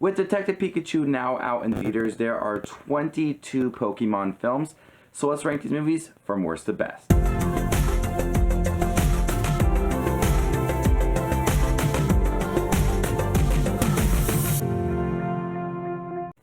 With Detective Pikachu now out in theaters, there are 22 Pokemon films, so let's rank these movies from worst to best.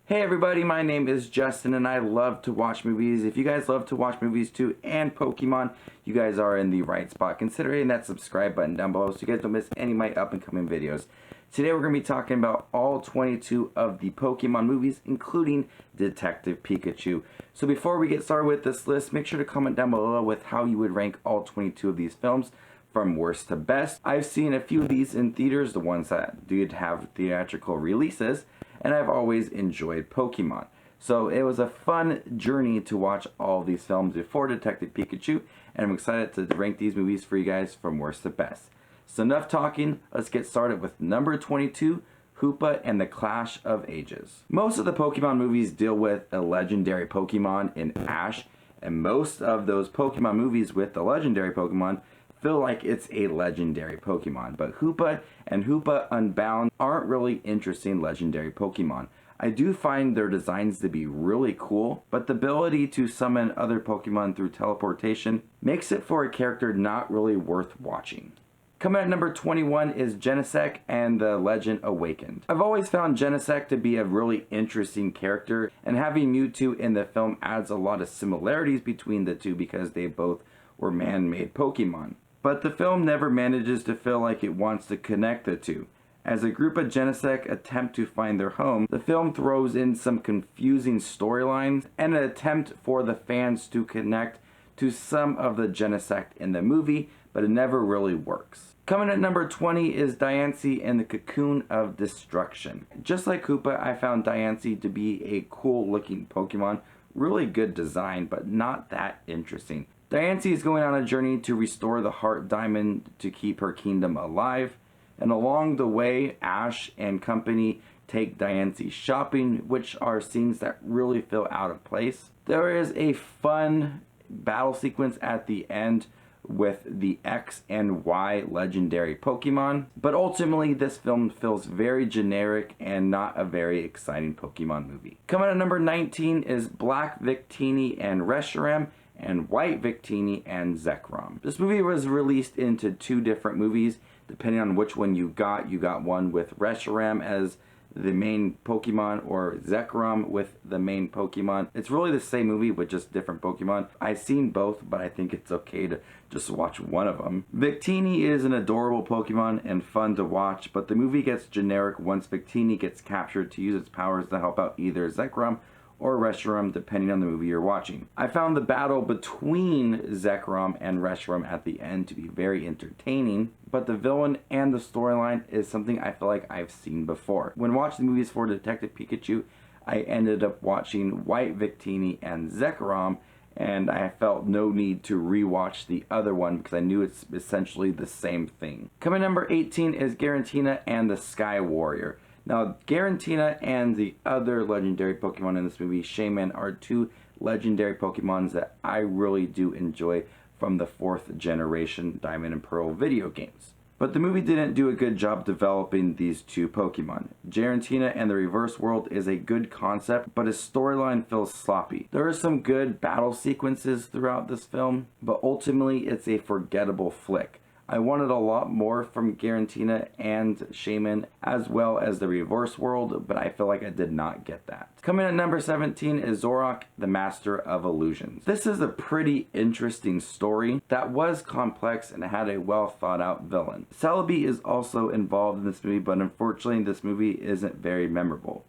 Hey everybody, my name is Justin and I love to watch movies. If you guys love to watch movies too and Pokemon, you guys are in the right spot. Consider hitting that subscribe button down below so you guys don't miss any of my up and coming videos. Today we're going to be talking about all 22 of the Pokemon movies, including Detective Pikachu. So before we get started with this list, make sure to comment down below with how you would rank all 22 of these films from worst to best. I've seen a few of these in theaters, the ones that did have theatrical releases, and I've always enjoyed Pokemon. So it was a fun journey to watch all these films before Detective Pikachu, and I'm excited to rank these movies for you guys from worst to best. So enough talking, let's get started with number 22, Hoopa and the Clash of Ages. Most of the Pokemon movies deal with a legendary Pokemon in Ash, and most of those Pokemon movies with the legendary Pokemon feel like it's a legendary Pokemon. But Hoopa and Hoopa Unbound aren't really interesting legendary Pokemon. I do find their designs to be really cool, but the ability to summon other Pokemon through teleportation makes it for a character not really worth watching. Coming at number 21 is Genesect and the Legend Awakened. I've always found Genesect to be a really interesting character, and having Mewtwo in the film adds a lot of similarities between the two because they both were man-made Pokemon. But the film never manages to feel like it wants to connect the two. As a group of Genesect attempt to find their home, the film throws in some confusing storylines and an attempt for the fans to connect to some of the Genesect in the movie, but it never really works. Coming at number 20 is Diancie and the Cocoon of Destruction. Just like Koopa, I found Diancie to be a cool looking Pokemon, really good design, but not that interesting. Diancie is going on a journey to restore the Heart Diamond to keep her kingdom alive, and along the way, Ash and company take Diancie shopping, which are scenes that really feel out of place. There is a fun battle sequence at the end with the X and Y legendary Pokemon, but ultimately this film feels very generic and not a very exciting Pokemon movie. Coming at number 19 is Black Victini and Reshiram and White Victini and Zekrom. This movie was released into two different movies. Depending on which one you got one with Reshiram as the main Pokemon or Zekrom with the main Pokemon. It's really the same movie with just different Pokemon. I've seen both, but I think it's okay to just watch one of them. Victini is an adorable Pokemon and fun to watch, but the movie gets generic once Victini gets captured to use its powers to help out either Zekrom or Reshiram, depending on the movie you're watching. I found the battle between Zekrom and Reshiram at the end to be very entertaining, but the villain and the storyline is something I feel like I've seen before. When watching the movies for Detective Pikachu, I ended up watching White Victini and Zekrom, and I felt no need to rewatch the other one because I knew it's essentially the same thing. Coming number 18 is Girantina and the Sky Warrior. Now, Girantina and the other legendary Pokemon in this movie, Shaymin, are two legendary Pokemons that I really do enjoy from the 4th generation Diamond and Pearl video games. But the movie didn't do a good job developing these two Pokemon. Girantina and the Reverse World is a good concept, but its storyline feels sloppy. There are some good battle sequences throughout this film, but ultimately it's a forgettable flick. I wanted a lot more from Girantina and Shaymin, as well as the Reverse World, but I feel like I did not get that. Coming at number 17 is Zoroark, the Master of Illusions. This is a pretty interesting story that was complex and had a well thought out villain. Celebi is also involved in this movie, but unfortunately this movie isn't very memorable.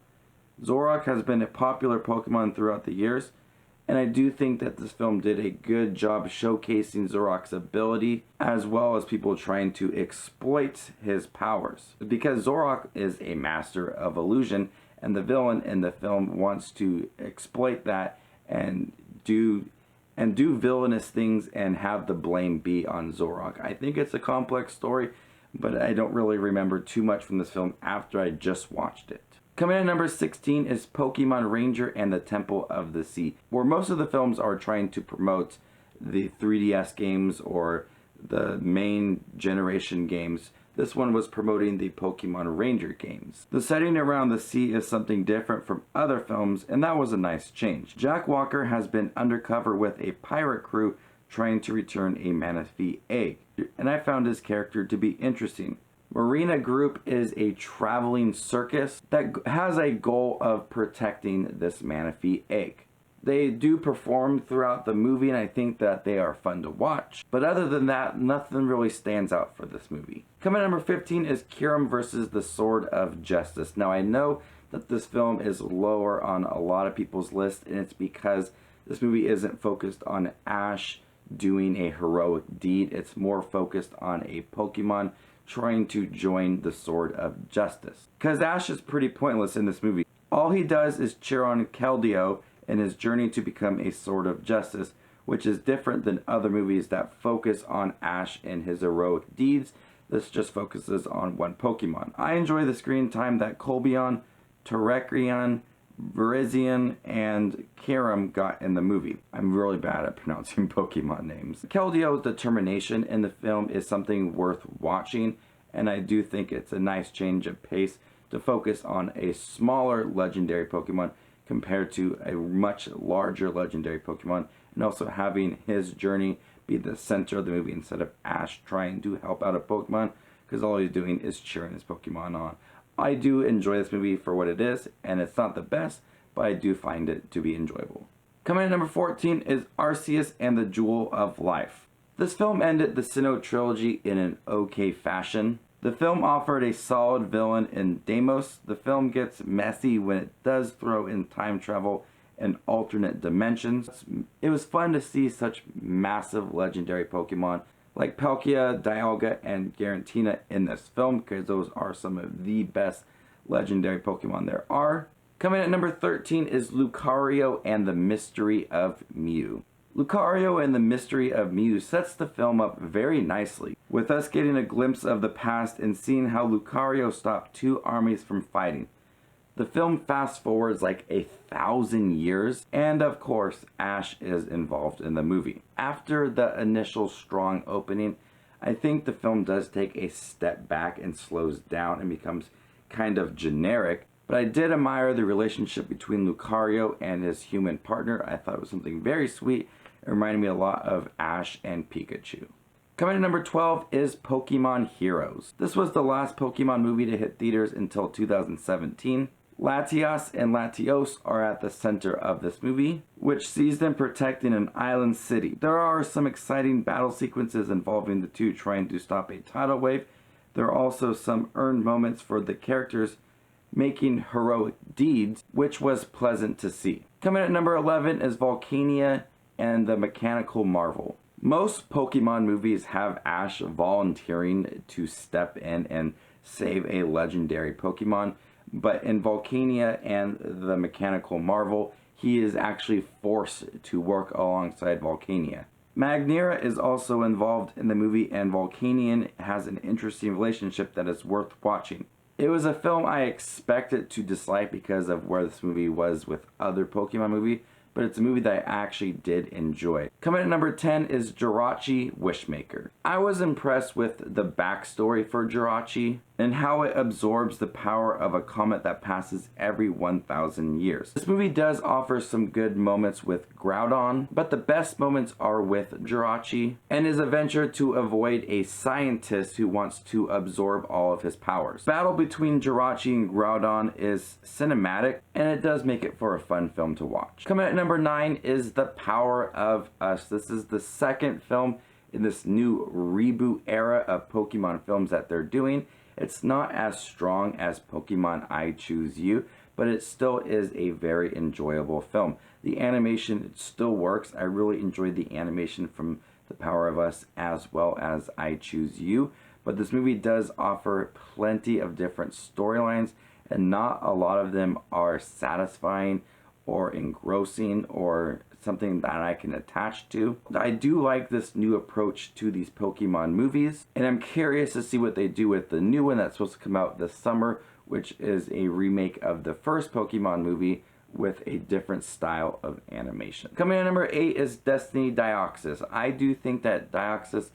Zoroark has been a popular Pokemon throughout the years, and I do think that this film did a good job showcasing Zoroark's ability, as well as people trying to exploit his powers. Because Zoroark is a master of illusion, and the villain in the film wants to exploit that and do villainous things and have the blame be on Zoroark. I think it's a complex story, but I don't really remember too much from this film after I just watched it. Coming in at number 16 is Pokemon Ranger and the Temple of the Sea, where most of the films are trying to promote the 3DS games or the main generation games. This one was promoting the Pokemon Ranger games. The setting around the sea is something different from other films, and that was a nice change. Jack Walker has been undercover with a pirate crew trying to return a Manaphy egg, and I found his character to be interesting. Marina Group is a traveling circus that has a goal of protecting this Manaphy egg. They do perform throughout the movie, and I think that they are fun to watch. But other than that, nothing really stands out for this movie. Coming at number 15 is Kyurem versus the Sword of Justice. Now I know that this film is lower on a lot of people's list, and it's because this movie isn't focused on Ash doing a heroic deed. It's more focused on a Pokemon trying to join the Sword of Justice. Because Ash is pretty pointless in this movie. All he does is cheer on Keldeo in his journey to become a Sword of Justice, which is different than other movies that focus on Ash and his heroic deeds. This just focuses on one Pokemon. I enjoy the screen time that Colbion, Terrakion, Virizion, and Kyurem got in the movie. I'm really bad at pronouncing Pokemon names. Keldeo's determination in the film is something worth watching, and I do think it's a nice change of pace to focus on a smaller legendary Pokemon compared to a much larger legendary Pokemon, and also having his journey be the center of the movie instead of Ash trying to help out a Pokemon, because all he's doing is cheering his Pokemon on. I do enjoy this movie for what it is, and it's not the best, but I do find it to be enjoyable. Coming at number 14 is Arceus and the Jewel of Life. This film ended the Sinnoh trilogy in an okay fashion. The film offered a solid villain in Deimos. The film gets messy when it does throw in time travel and alternate dimensions. It was fun to see such massive legendary Pokemon like Palkia, Dialga, and Girantina in this film, because those are some of the best legendary Pokemon there are. Coming at number 13 is Lucario and the Mystery of Mew. Lucario and the Mystery of Mew sets the film up very nicely, with us getting a glimpse of the past and seeing how Lucario stopped two armies from fighting. The film fast forwards like 1,000 years, and of course Ash is involved in the movie. After the initial strong opening, I think the film does take a step back and slows down and becomes kind of generic, but I did admire the relationship between Lucario and his human partner. I thought it was something very sweet. It reminded me a lot of Ash and Pikachu. Coming at number 12 is Pokemon Heroes. This was the last Pokemon movie to hit theaters until 2017. Latias and Latios are at the center of this movie, which sees them protecting an island city. There are some exciting battle sequences involving the two trying to stop a tidal wave. There are also some earned moments for the characters making heroic deeds, which was pleasant to see. Coming at number 11 is Volcania and the Mechanical Marvel. Most Pokemon movies have Ash volunteering to step in and save a legendary Pokemon, but in Volcania and the Mechanical Marvel, he is actually forced to work alongside Volcania. Magnera is also involved in the movie, and Volcanion has an interesting relationship that is worth watching. It was a film I expected to dislike because of where this movie was with other Pokemon movies, but it's a movie that I actually did enjoy. Coming at number 10 is Jirachi Wishmaker. I was impressed with the backstory for Jirachi and how it absorbs the power of a comet that passes every 1,000 years. This movie does offer some good moments with Groudon, but the best moments are with Jirachi and his adventure to avoid a scientist who wants to absorb all of his powers. Battle between Jirachi and Groudon is cinematic, and it does make it for a fun film to watch. Coming at number 9 is The Power of Us. This is the second film in this new reboot era of Pokemon films that they're doing. It's not as strong as Pokemon I Choose You, but it still is a very enjoyable film. The animation still works. I really enjoyed the animation from The Power of Us as well as I Choose You, but this movie does offer plenty of different storylines, and not a lot of them are satisfying or engrossing or something that I can attach to. I do like this new approach to these Pokemon movies, and I'm curious to see what they do with the new one that's supposed to come out this summer, which is a remake of the first Pokemon movie with a different style of animation. Coming in at number 8 is Destiny Deoxys. I do think that Deoxys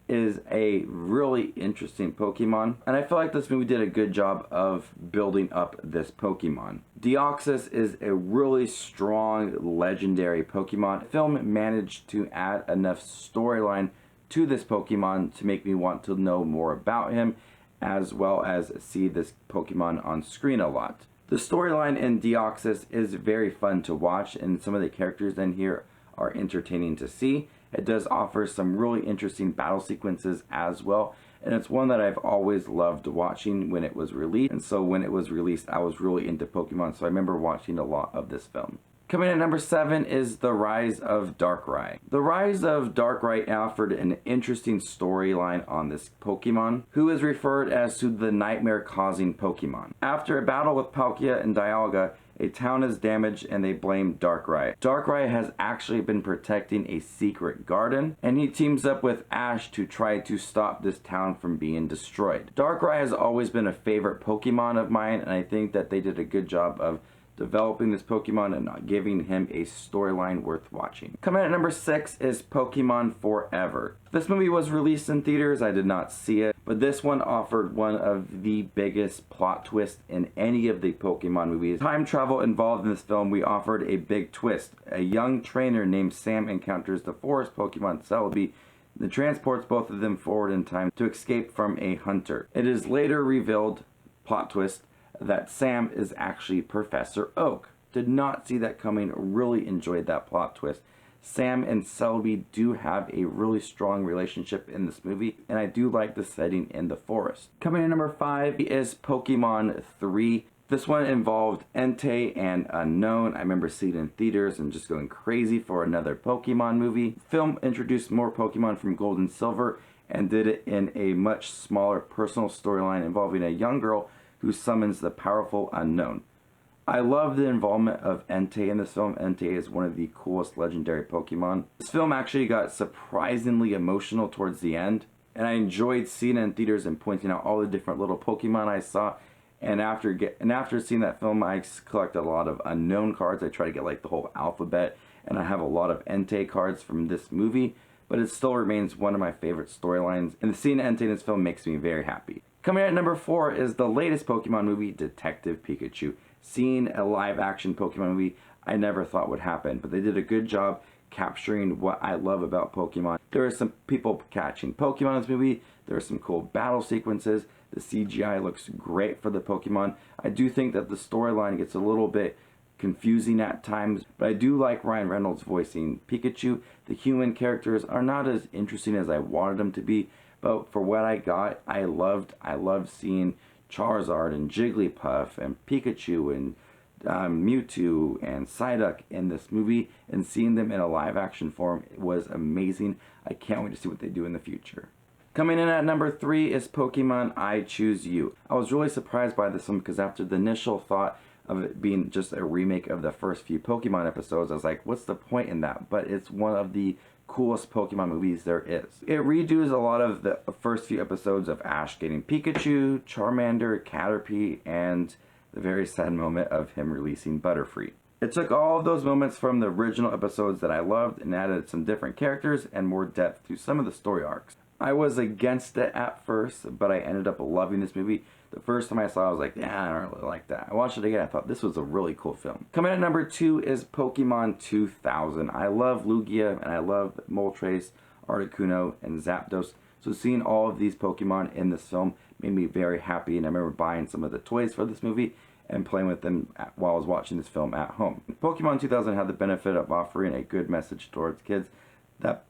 is a really interesting Pokemon, and I feel like this movie did a good job of building up this Pokemon. Deoxys is a really strong, legendary Pokemon. The film managed to add enough storyline to this Pokemon to make me want to know more about him, as well as see this Pokemon on screen a lot. The storyline in Deoxys is very fun to watch, and some of the characters in here are entertaining to see. It does offer some really interesting battle sequences as well, and it's one that I've always loved watching when it was released. And so when it was released, I was really into Pokemon, so I remember watching a lot of this film. Coming in at number 7 is The Rise of Darkrai. The Rise of Darkrai offered an interesting storyline on this Pokemon, who is referred as to the nightmare-causing Pokemon. After a battle with Palkia and Dialga, a town is damaged and they blame Darkrai. Darkrai has actually been protecting a secret garden, and he teams up with Ash to try to stop this town from being destroyed. Darkrai has always been a favorite Pokemon of mine, and I think that they did a good job of developing this Pokemon and giving him a storyline worth watching. Coming in at number 6 is Pokemon Forever. This movie was released in theaters. I did not see it, but this one offered one of the biggest plot twists in any of the Pokemon movies. Time travel involved in this film, we offered a big twist. A young trainer named Sam encounters the forest Pokemon Celebi that transports both of them forward in time to escape from a hunter. It is later revealed, plot twist, that Sam is actually Professor Oak. Did not see that coming, really enjoyed that plot twist. Sam and Celebi do have a really strong relationship in this movie, and I do like the setting in the forest. Coming in number 5 is Pokemon 3. This one involved Entei and Unown. I remember seeing it in theaters and just going crazy for another Pokemon movie. The film introduced more Pokemon from Gold and Silver and did it in a much smaller personal storyline involving a young girl who summons the powerful Unown. I love the involvement of Entei in this film. Entei is one of the coolest legendary Pokemon. This film actually got surprisingly emotional towards the end, and I enjoyed seeing it in theaters and pointing out all the different little Pokemon I saw. And after seeing that film, I collected a lot of Unown cards. I try to get like the whole alphabet, and I have a lot of Entei cards from this movie, but it still remains one of my favorite storylines, and seeing Entei in this film makes me very happy. Coming in at number 4 is the latest Pokemon movie, Detective Pikachu. Seeing a live-action Pokemon movie I never thought would happen, but they did a good job capturing what I love about Pokemon. There are some people catching Pokemon in this movie. There are some cool battle sequences. The CGI looks great for the Pokemon. I do think that the storyline gets a little bit confusing at times, but I do like Ryan Reynolds voicing Pikachu. The human characters are not as interesting as I wanted them to be, but for what I got, I loved seeing Charizard and Jigglypuff and Pikachu and Mewtwo and Psyduck in this movie, and seeing them in a live action form was amazing. I can't wait to see what they do in the future. Coming in at number 3 is Pokemon I Choose You. I was really surprised by this one because after the initial thought of it being just a remake of the first few Pokemon episodes, I was like, what's the point in that? But it's one of the coolest Pokemon movies there is. It redoes a lot of the first few episodes of Ash getting Pikachu, Charmander, Caterpie, and the very sad moment of him releasing Butterfree. It took all of those moments from the original episodes that I loved and added some different characters and more depth to some of the story arcs. I was against it at first, but I ended up loving this movie. The first time I saw it, I was like, yeah, I don't really like that. I watched it again, I thought this was a really cool film. Coming in at number 2 is Pokemon 2000. I love Lugia, and I love Moltres, Articuno, and Zapdos. So seeing all of these Pokemon in this film made me very happy, and I remember buying some of the toys for this movie and playing with them while I was watching this film at home. Pokemon 2000 had the benefit of offering a good message towards kids, that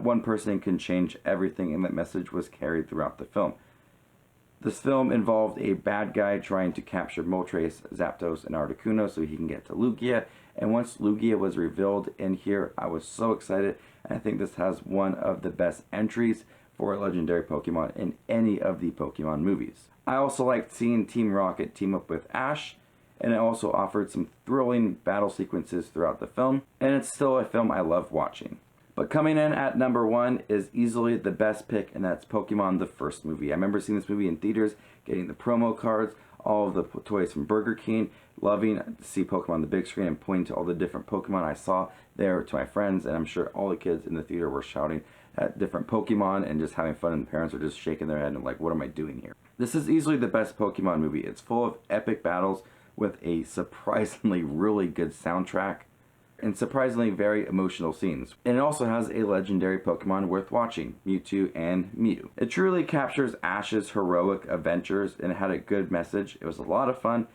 one person can change everything, and that message was carried throughout the film. This film involved a bad guy trying to capture Moltres, Zapdos, and Articuno so he can get to Lugia. And once Lugia was revealed in here, I was so excited. And I think this has one of the best entries for a legendary Pokemon in any of the Pokemon movies. I also liked seeing Team Rocket team up with Ash, and it also offered some thrilling battle sequences throughout the film. And it's still a film I love watching. But coming in at number 1 is easily the best pick, and that's Pokemon the first movie. I remember seeing this movie in theaters, getting the promo cards, all of the toys from Burger King, loving to see Pokemon on the big screen and pointing to all the different Pokemon I saw there to my friends, and I'm sure all the kids in the theater were shouting at different Pokemon and just having fun, and the parents are just shaking their head and like, what am I doing here? This is easily the best Pokemon movie. It's full of epic battles with a surprisingly really good soundtrack and surprisingly very emotional scenes. And it also has a legendary Pokemon worth watching, Mewtwo and Mew. It truly captures Ash's heroic adventures and it had a good message. It was a lot of fun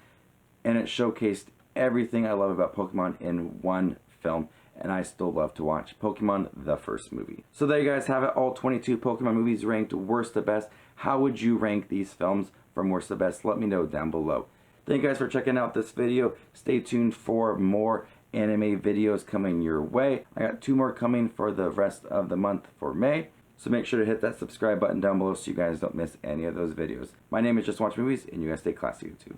and it showcased everything I love about Pokemon in one film, and I still love to watch Pokemon the first movie. So there you guys have it, all 22 Pokemon movies ranked worst to best. How would you rank these films from worst to best? Let me know down below. Thank you guys for checking out this video. Stay tuned for more anime videos coming your way. I got 2 more coming for the rest of the month for May. So make sure to hit that subscribe button down below so you guys don't miss any of those videos. My name is JustinWatchesMovies, and you guys stay classy, YouTube.